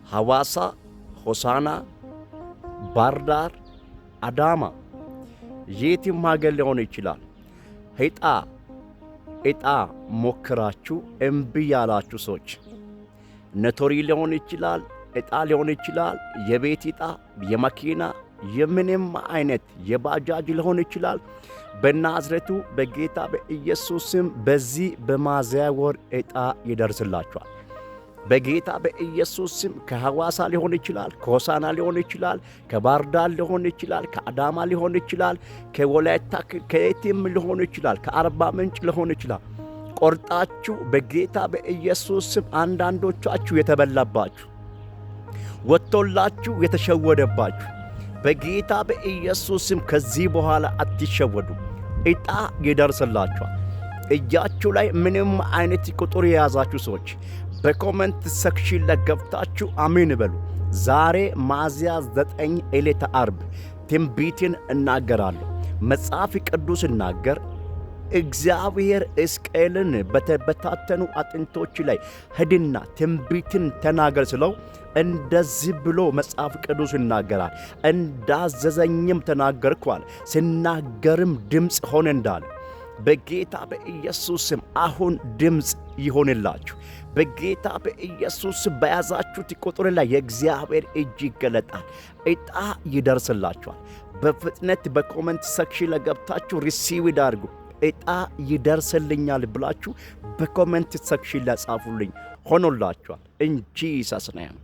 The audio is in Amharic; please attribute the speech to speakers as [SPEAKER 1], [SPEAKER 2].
[SPEAKER 1] ሐዋሳ፣ ሆሳና፣ ባህርዳር፣ አዳማ የትም ሀገር ሊሆን ይችላል። ዕጣ ሞክራችሁ እምቢ ያላችሁ ሰዎች ሎተሪ ሊሆን ይችላል፣ ዕጣ ሊሆን ይችላል፣ የቤት ዕጣ፣ የመኪና የምንም አይነት የባጃጅ ሊሆን ይችላል። በናዝሬቱ በጌታ በኢየሱስ ስም በዚህ በማዘዋወር ዕጣ ይደርስላችኋል። በጌታ በኢየሱስ ስም ከሐዋሳ ሊሆን ይችላል፣ ከሆሳና ሊሆን ይችላል፣ ከባህርዳር ሊሆን ይችላል፣ ከአዳማ ሊሆን ይችላል፣ ከወላይታ ከየትም ሊሆን ይችላል፣ ከአርባ ምንጭ ሊሆን ይችላል። ቆርጣችሁ በጌታ በኢየሱስ ስም አንዳንዶቻችሁ የተበላባችሁ ወጥቶላችሁ የተሸወደባችሁ በጌታ በኢየሱስ ስም ከዚህ በኋላ አትሸወዱ። ዕጣ ይደርስላችኋል። እጃችሁ ላይ ምንም አይነት ቁጥር የያዛችሁ ሰዎች በኮሜንት ሴክሽን ላይ ገብታችሁ አሜን በሉ። ዛሬ ሚያዝያ 9 ዕለተ ዓርብ ትንቢትን እናገራለሁ። መጽሐፍ ቅዱስ ሲናገር እግዚአብሔር ሕዝቅኤልን በተበታተኑ አጥንቶች ላይ ሂድና ትንቢትን ተናገር ስለው እንደዚህ ብሎ መጽሐፍ ቅዱስ ይናገራል። እንዳዘዘኝም ተናገርኳል፣ ሲናገርም ድምፅ ሆነ እንዳለ በጌታ በኢየሱስ ስም አሁን ድምፅ ይሆንላችሁ። በጌታ በኢየሱስ ስም በያዛችሁት ቁጥር ላይ የእግዚአብሔር እጅ ይገለጣል። ዕጣ ይደርስላችኋል። በፍጥነት በኮሜንት ሴክሽን ላይ ገብታችሁ ሪሲቭ አድርጉ። ዕጣ ይደርስልኛል ብላችሁ በኮሜንት ሴክሽን ላይ ጻፉልኝ። ሆኖላችኋል። ኢን ጂሰስ ኔም